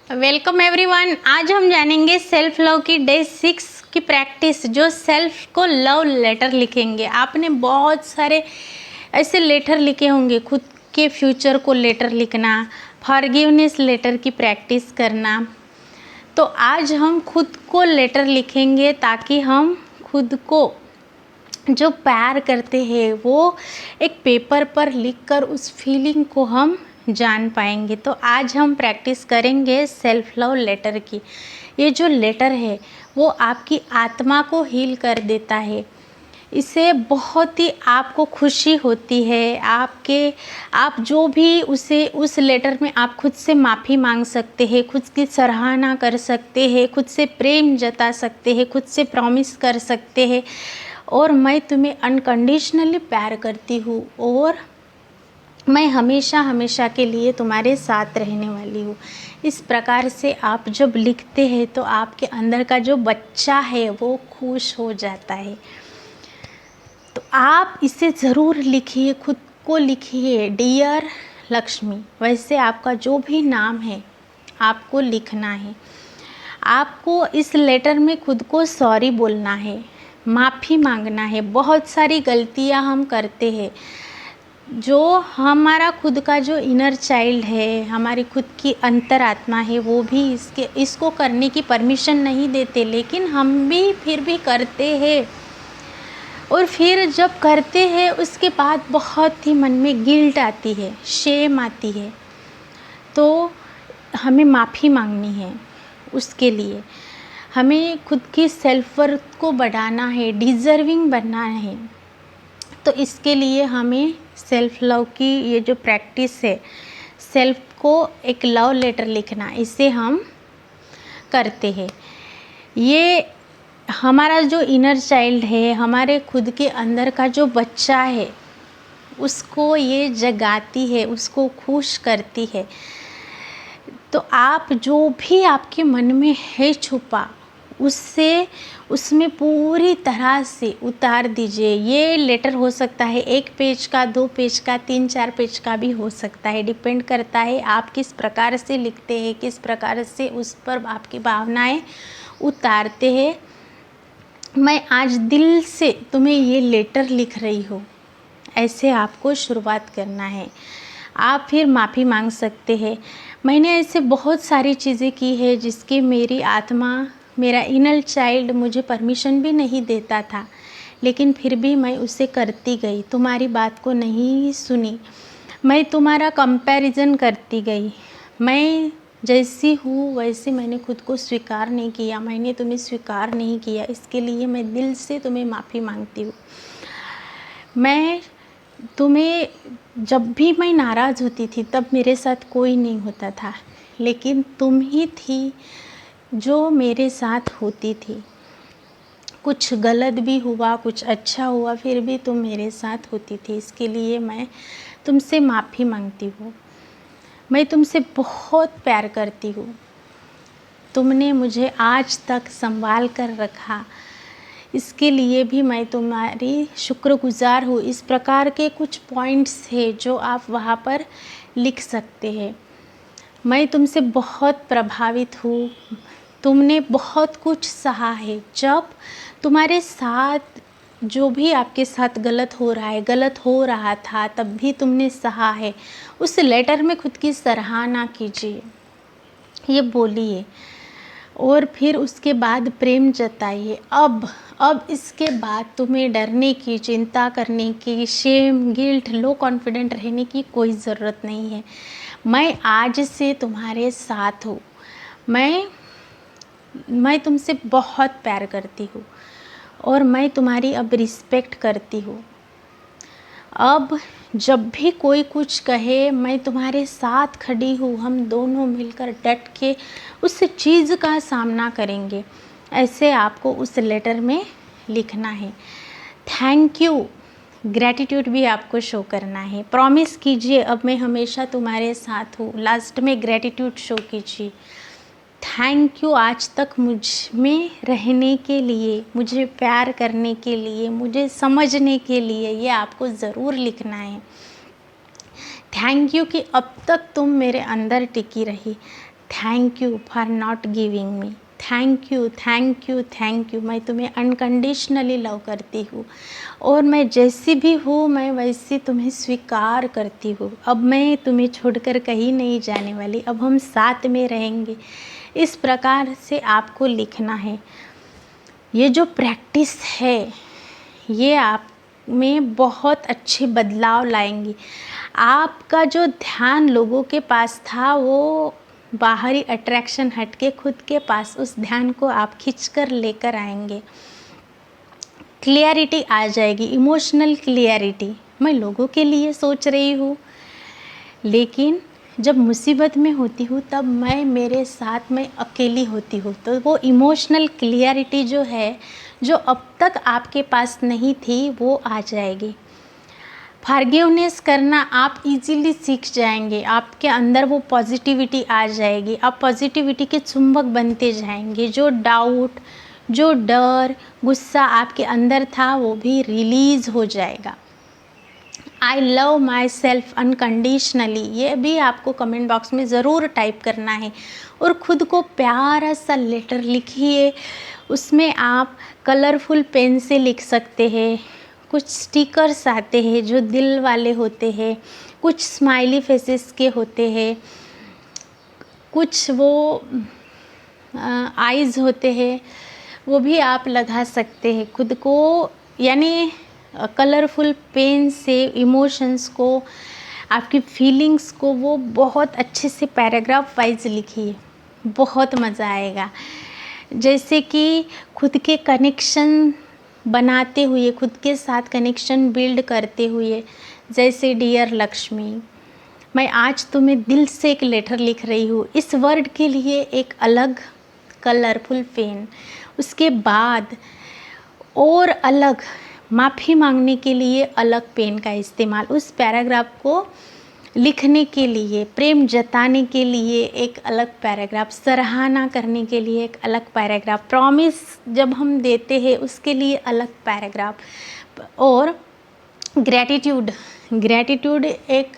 Welcome everyone. आज हम जानेंगे सेल्फ लव की डे 6 की प्रैक्टिस, जो सेल्फ को लव लेटर लिखेंगे। आपने बहुत सारे ऐसे लेटर लिखे होंगे, खुद के फ्यूचर को लेटर लिखना, फॉरगिवनेस लेटर की प्रैक्टिस करना। तो आज हम खुद को लेटर लिखेंगे ताकि हम खुद को जो प्यार करते हैं वो एक पेपर पर लिखकर उस फीलिंग को हम जान पाएंगे। तो आज हम प्रैक्टिस करेंगे सेल्फ लव लेटर की। ये जो लेटर है वो आपकी आत्मा को हील कर देता है। इससे बहुत ही आपको खुशी होती है। आप जो भी उस लेटर में आप खुद से माफ़ी मांग सकते हैं, खुद की सराहना कर सकते हैं, खुद से प्रेम जता सकते हैं, खुद से प्रॉमिस कर सकते हैं और मैं तुम्हें अनकंडीशनली प्यार करती हूँ और मैं हमेशा हमेशा के लिए तुम्हारे साथ रहने वाली हूँ। इस प्रकार से आप जब लिखते हैं तो आपके अंदर का जो बच्चा है वो खुश हो जाता है। तो आप इसे ज़रूर लिखिए, खुद को लिखिए, डियर लक्ष्मी। वैसे आपका जो भी नाम है आपको लिखना है। आपको इस लेटर में खुद को सॉरी बोलना है, माफ़ी मांगना है। बहुत सारी गलतियां हम करते हैं, जो हमारा खुद का जो इनर चाइल्ड है, हमारी खुद की अंतरात्मा है, वो भी इसको करने की परमिशन नहीं देते, लेकिन हम भी फिर भी करते हैं। और फिर जब करते हैं उसके बाद बहुत ही मन में गिल्ट आती है, शेम आती है। तो हमें माफ़ी मांगनी है। उसके लिए हमें खुद की सेल्फ वर्थ को बढ़ाना है, डिज़र्विंग बनना है। तो इसके लिए हमें सेल्फ लव की ये जो प्रैक्टिस है, सेल्फ को एक लव लेटर लिखना, इसे हम करते हैं। ये हमारा जो इनर चाइल्ड है, हमारे खुद के अंदर का जो बच्चा है, उसको ये जगाती है, उसको खुश करती है। तो आप जो भी आपके मन में है छुपा, उसमें पूरी तरह से उतार दीजिए। ये लेटर हो सकता है 1 पेज का, 2 पेज का, 3-4 पेज का भी हो सकता है। डिपेंड करता है आप किस प्रकार से लिखते हैं, किस प्रकार से उस पर आपकी भावनाएं उतारते हैं। मैं आज दिल से तुम्हें ये लेटर लिख रही हूँ, ऐसे आपको शुरुआत करना है। आप फिर माफ़ी मांग सकते हैं। मैंने ऐसे बहुत सारी चीज़ें की है जिसकी मेरी आत्मा, मेरा इनर चाइल्ड मुझे परमिशन भी नहीं देता था, लेकिन फिर भी मैं उसे करती गई। तुम्हारी बात को नहीं सुनी, मैं तुम्हारा कंपैरिजन करती गई। मैं जैसी हूँ वैसे मैंने खुद को स्वीकार नहीं किया, मैंने तुम्हें स्वीकार नहीं किया। इसके लिए मैं दिल से तुम्हें माफ़ी मांगती हूँ। मैं तुम्हें, जब भी मैं नाराज़ होती थी तब मेरे साथ कोई नहीं होता था, लेकिन तुम ही थी जो मेरे साथ होती थी। कुछ गलत भी हुआ, कुछ अच्छा हुआ, फिर भी तुम मेरे साथ होती थी। इसके लिए मैं तुमसे माफ़ी मांगती हूँ। मैं तुमसे बहुत प्यार करती हूँ। तुमने मुझे आज तक संभाल कर रखा, इसके लिए भी मैं तुम्हारी शुक्रगुज़ार हूँ। इस प्रकार के कुछ पॉइंट्स हैं जो आप वहाँ पर लिख सकते हैं। मैं तुमसे बहुत प्रभावित हूँ, तुमने बहुत कुछ सहा है। जब तुम्हारे साथ जो भी आपके साथ गलत हो रहा है, गलत हो रहा था, तब भी तुमने सहा है। उस लेटर में खुद की सराहना कीजिए, ये बोलिए और फिर उसके बाद प्रेम जताइए। अब इसके बाद तुम्हें डरने की, चिंता करने की, शेम, गिल्ट, लो कॉन्फिडेंट रहने की कोई ज़रूरत नहीं है। मैं आज से तुम्हारे साथ हूँ। मैं तुमसे बहुत प्यार करती हूँ और मैं तुम्हारी अब रिस्पेक्ट करती हूँ। अब जब भी कोई कुछ कहे, मैं तुम्हारे साथ खड़ी हूँ। हम दोनों मिलकर डट के उस चीज़ का सामना करेंगे। ऐसे आपको उस लेटर में लिखना है। थैंक यू, ग्रैटिट्यूड भी आपको शो करना है। प्रॉमिस कीजिए अब मैं हमेशा तुम्हारे साथ हूँ। लास्ट में ग्रैटिट्यूड शो कीजिए। थैंक यू आज तक मुझ में रहने के लिए, मुझे प्यार करने के लिए, मुझे समझने के लिए। ये आपको ज़रूर लिखना है। थैंक यू कि अब तक तुम मेरे अंदर टिकी रही। Thank you for not giving me, thank you thank you thank you. मैं तुम्हें अनकंडीशनली लव करती हूँ और मैं जैसी भी हूँ मैं वैसी तुम्हें स्वीकार करती हूँ। अब मैं तुम्हें छोड़कर कहीं नहीं जाने वाली, अब हम साथ में रहेंगे। इस प्रकार से आपको लिखना है। ये जो प्रैक्टिस है ये आप में बहुत अच्छे बदलाव लाएंगी। आपका जो ध्यान लोगों के पास था वो बाहरी अट्रैक्शन हट के खुद के पास उस ध्यान को आप खींचकर लेकर आएंगे। क्लियरिटी आ जाएगी, इमोशनल क्लियरिटी। मैं लोगों के लिए सोच रही हूँ, लेकिन जब मुसीबत में होती हूँ तब मैं मेरे साथ में अकेली होती हूँ। तो वो इमोशनल क्लियरिटी जो है, जो अब तक आपके पास नहीं थी, वो आ जाएगी। फॉरगिवनेस करना आप इजीली सीख जाएंगे। आपके अंदर वो पॉजिटिविटी आ जाएगी। आप पॉजिटिविटी के चुंबक बनते जाएंगे। जो डाउट, जो डर, गुस्सा आपके अंदर था वो भी रिलीज़ हो जाएगा। I love my self unconditionally, ये भी आपको कमेंट बॉक्स में ज़रूर टाइप करना है। और ख़ुद को प्यारा सा लेटर लिखिए। उसमें आप कलरफुल पेन से लिख सकते हैं। कुछ स्टिकर्स आते हैं जो दिल वाले होते हैं, कुछ स्माइली फेसेस के होते हैं, कुछ वो आइज़ होते हैं, वो भी आप लगा सकते हैं खुद को। यानी कलरफुल पेन से इमोशंस को, आपकी फीलिंग्स को वो बहुत अच्छे से पैराग्राफ वाइज लिखिए, बहुत मज़ा आएगा। जैसे कि खुद के कनेक्शन बनाते हुए, खुद के साथ कनेक्शन बिल्ड करते हुए, जैसे डियर लक्ष्मी, मैं आज तुम्हें दिल से एक लेटर लिख रही हूँ। इस वर्ड के लिए एक अलग कलरफुल पेन, उसके बाद और अलग माफ़ी मांगने के लिए अलग पेन का इस्तेमाल, उस पैराग्राफ को लिखने के लिए, प्रेम जताने के लिए एक अलग पैराग्राफ, सराहना करने के लिए एक अलग पैराग्राफ, प्रॉमिस जब हम देते हैं उसके लिए अलग पैराग्राफ, और ग्रैटिट्यूड, ग्रैटिट्यूड एक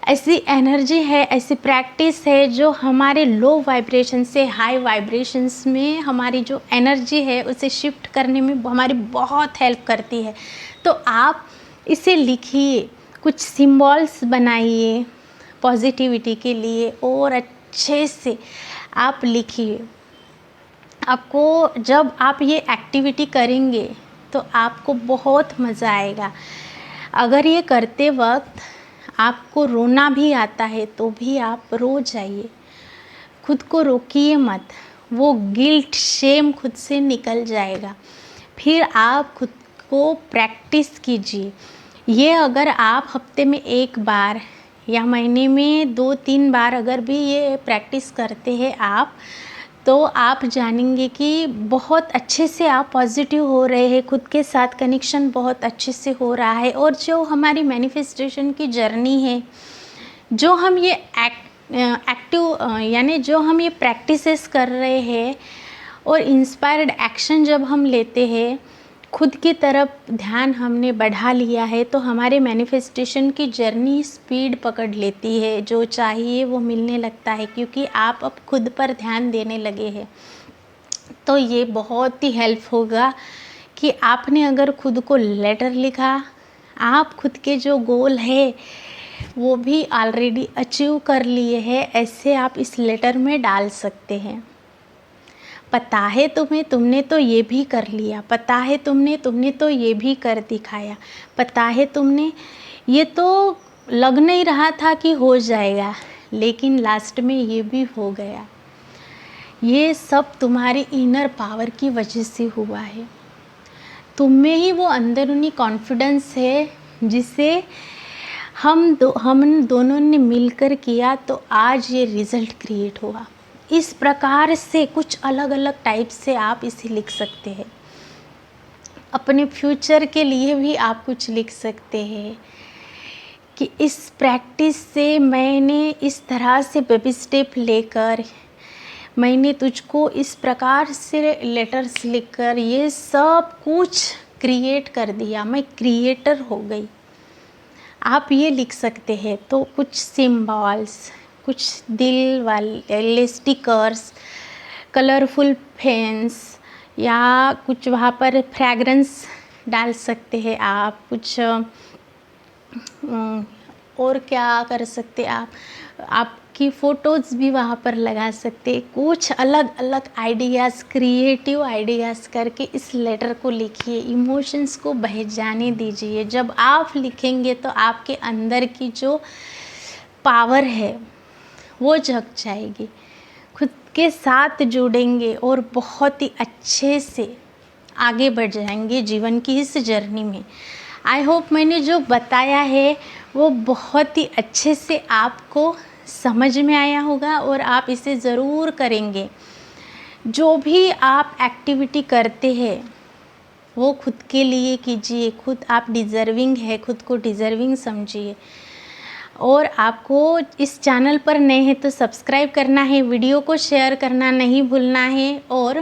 ऐसी एनर्जी है, ऐसी प्रैक्टिस है जो हमारे लो वाइब्रेशन से हाई वाइब्रेशंस में हमारी जो एनर्जी है उसे शिफ्ट करने में हमारी बहुत हेल्प करती है। तो आप इसे लिखिए, कुछ सिंबल्स बनाइए पॉजिटिविटी के लिए और अच्छे से आप लिखिए। आपको जब आप ये एक्टिविटी करेंगे तो आपको बहुत मज़ा आएगा। अगर ये करते वक्त आपको रोना भी आता है तो भी आप रो जाइए, खुद को रोकिए मत, वो गिल्ट, शेम खुद से निकल जाएगा। फिर आप खुद को प्रैक्टिस कीजिए। ये अगर आप हफ्ते में एक बार या महीने में 2-3 बार अगर भी ये प्रैक्टिस करते हैं आप, तो आप जानेंगे कि बहुत अच्छे से आप पॉजिटिव हो रहे हैं, खुद के साथ कनेक्शन बहुत अच्छे से हो रहा है। और जो हमारी मैनिफेस्टेशन की जर्नी है, जो हम ये एक्टिव यानी जो हम ये प्रैक्टिसेस कर रहे हैं और इंस्पायर्ड एक्शन जब हम लेते हैं, खुद की तरफ ध्यान हमने बढ़ा लिया है, तो हमारे मैनिफेस्टेशन की जर्नी स्पीड पकड़ लेती है। जो चाहिए वो मिलने लगता है, क्योंकि आप अब खुद पर ध्यान देने लगे हैं। तो ये बहुत ही हेल्प होगा कि आपने अगर खुद को लेटर लिखा, आप खुद के जो गोल है वो भी ऑलरेडी अचीव कर लिए हैं, ऐसे आप इस लेटर में डाल सकते हैं। पता है तुम्हें, तुमने तो ये भी कर लिया, पता है तुमने तो ये भी कर दिखाया, पता है तुमने, ये तो लग नहीं रहा था कि हो जाएगा, लेकिन लास्ट में ये भी हो गया। ये सब तुम्हारी इनर पावर की वजह से हुआ है। तुम में ही वो अंदरूनी कॉन्फिडेंस है जिसे हम दोनों ने मिलकर किया, तो आज ये रिज़ल्ट क्रिएट हुआ। इस प्रकार से कुछ अलग अलग टाइप से आप इसे लिख सकते हैं। अपने फ्यूचर के लिए भी आप कुछ लिख सकते हैं कि इस प्रैक्टिस से मैंने इस तरह से बेबी स्टेप लेकर, मैंने तुझको इस प्रकार से लेटर्स लिखकर ये सब कुछ क्रिएट कर दिया, मैं क्रिएटर हो गई। आप ये लिख सकते हैं। तो कुछ सिम्बॉल्स, कुछ दिल वाले स्टिकर्स, कलरफुल पेन्स या कुछ वहाँ पर फ्रेगरेंस डाल सकते हैं आप। कुछ और क्या कर सकते आप, आपकी फ़ोटोज़ भी वहाँ पर लगा सकते। कुछ अलग अलग आइडियाज़, क्रिएटिव आइडियाज़ करके इस लेटर को लिखिए, इमोशंस को बह जाने दीजिए। जब आप लिखेंगे तो आपके अंदर की जो पावर है वो जग जाएगी, खुद के साथ जुड़ेंगे और बहुत ही अच्छे से आगे बढ़ जाएंगे जीवन की इस जर्नी में। आई होप मैंने जो बताया है वो बहुत ही अच्छे से आपको समझ में आया होगा और आप इसे ज़रूर करेंगे। जो भी आप एक्टिविटी करते हैं वो खुद के लिए कीजिए, खुद आप डिज़र्विंग है, खुद को डिज़र्विंग समझिए। और आपको इस चैनल पर नए हैं तो सब्सक्राइब करना है, वीडियो को शेयर करना नहीं भूलना है और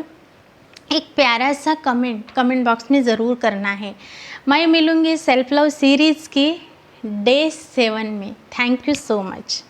एक प्यारा सा कमेंट बॉक्स में ज़रूर करना है। मैं मिलूँगी सेल्फ लव सीरीज़ की डे 7 में। Thank you so much.